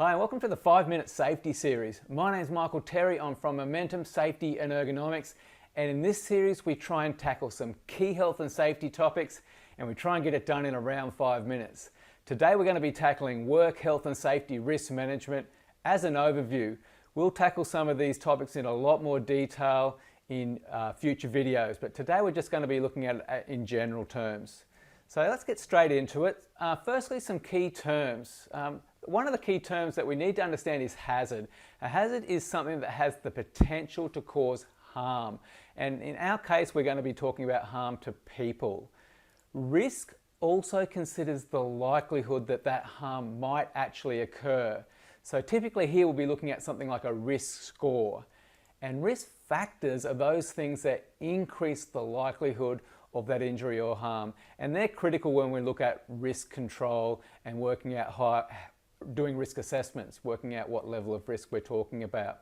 Hi, and welcome to the 5-Minute Safety Series. My name is Michael Terry. I'm from Momentum Safety and Ergonomics, and in this series we try and tackle some key health and safety topics, and we try and get it done in around 5 minutes. Today we're going to be tackling work health and safety risk management. As an overview, we'll tackle some of these topics in a lot more detail in future videos, but today we're just going to be looking at it in general terms. So let's get straight into it. Firstly, some key terms. One of the key terms that we need to understand is hazard. A hazard is something that has the potential to cause harm. And in our case, we're going to be talking about harm to people. Risk also considers the likelihood that that harm might actually occur. So typically here we'll be looking at something like a risk score. And risk factors are those things that increase the likelihood of that injury or harm. And they're critical when we look at risk control and working out doing risk assessments, working out what level of risk we're talking about.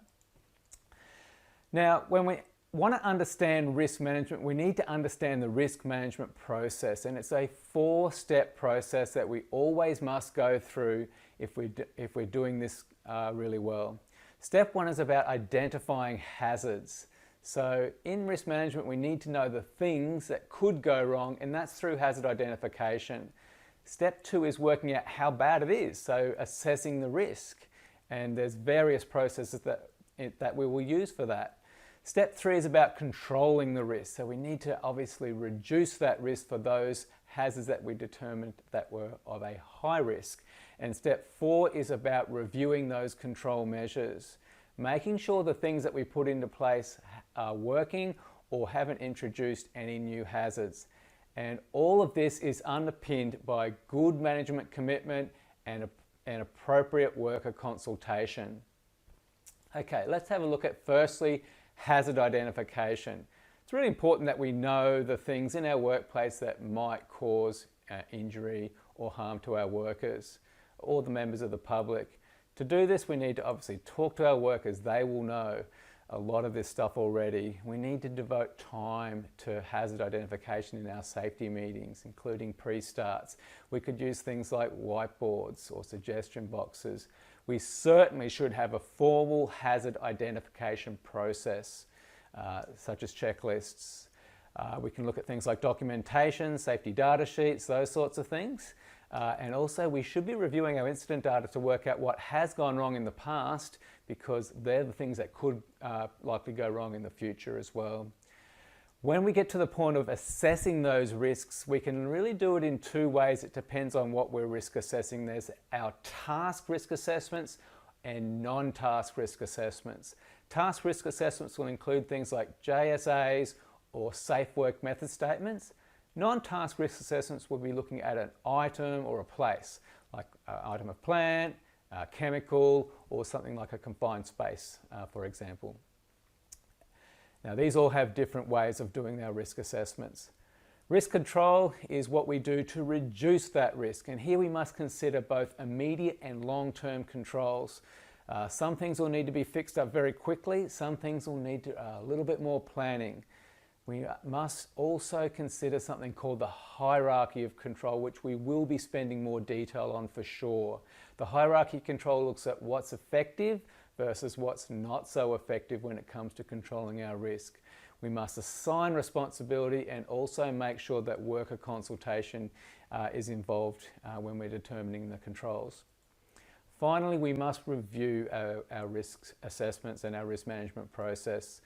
Now, when we want to understand risk management, we need to understand the risk management process, and it's a 4-step process that we always must go through if we're doing this really well. Step 1 is about identifying hazards. So in risk management, we need to know the things that could go wrong, and that's through hazard identification. Step 2 is working out how bad it is, so assessing the risk, and there's various processes that we will use for that. Step 3 is about controlling the risk, so we need to obviously reduce that risk for those hazards that we determined that were of a high risk. And step 4 is about reviewing those control measures, making sure the things that we put into place are working or haven't introduced any new hazards. And all of this is underpinned by good management commitment and appropriate worker consultation. Okay, let's have a look at firstly hazard identification. It's really important that we know the things in our workplace that might cause injury or harm to our workers or the members of the public. To do this, we need to obviously talk to our workers. They will know a lot of this stuff already. We need to devote time to hazard identification in our safety meetings, including pre-starts. We could use things like whiteboards or suggestion boxes. We certainly should have a formal hazard identification process, such as checklists. We can look at things like documentation, safety data sheets, those sorts of things. And also we should be reviewing our incident data to work out what has gone wrong in the past, because they're the things that could likely go wrong in the future as well. When we get to the point of assessing those risks, we can really do it in 2 ways. It depends on what we're risk assessing. There's our task risk assessments and non-task risk assessments. Task risk assessments will include things like JSAs or safe work method statements. Non-task risk assessments will be looking at an item or a place, like an item of plant, chemical, or something like a confined space, for example. Now, these all have different ways of doing our risk assessments. Risk control is what we do to reduce that risk, and here we must consider both immediate and long-term controls. Some things will need to be fixed up very quickly, some things will need a little bit more planning. We must also consider something called the hierarchy of control, which we will be spending more detail on for sure. The hierarchy of control looks at what's effective versus what's not so effective when it comes to controlling our risk. We must assign responsibility and also make sure that worker consultation is involved when we're determining the controls. Finally, we must review our risk assessments and our risk management process.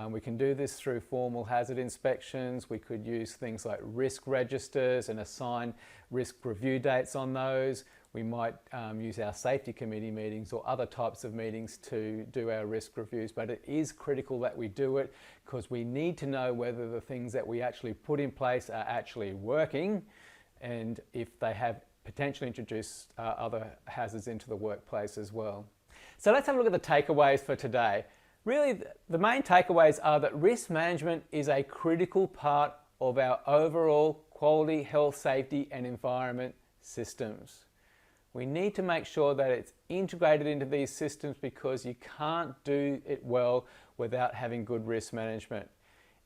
We can do this through formal hazard inspections. We could use things like risk registers and assign risk review dates on those. We might use our safety committee meetings or other types of meetings to do our risk reviews, but it is critical that we do it because we need to know whether the things that we actually put in place are actually working and if they have potentially introduced other hazards into the workplace as well. So let's have a look at the takeaways for today. Really, the main takeaways are that risk management is a critical part of our overall quality, health, safety and environment systems. We need to make sure that it's integrated into these systems because you can't do it well without having good risk management.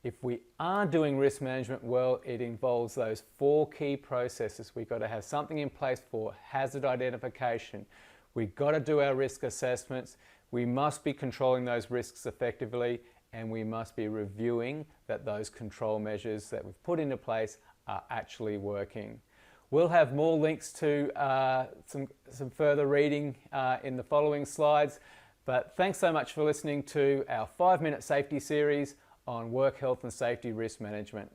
If we are doing risk management well, it involves those 4 key processes. We've got to have something in place for hazard identification. We've got to do our risk assessments. We must be controlling those risks effectively, and we must be reviewing that those control measures that we've put into place are actually working. We'll have more links to some further reading in the following slides, but thanks so much for listening to our 5-minute safety series on work health and safety risk management.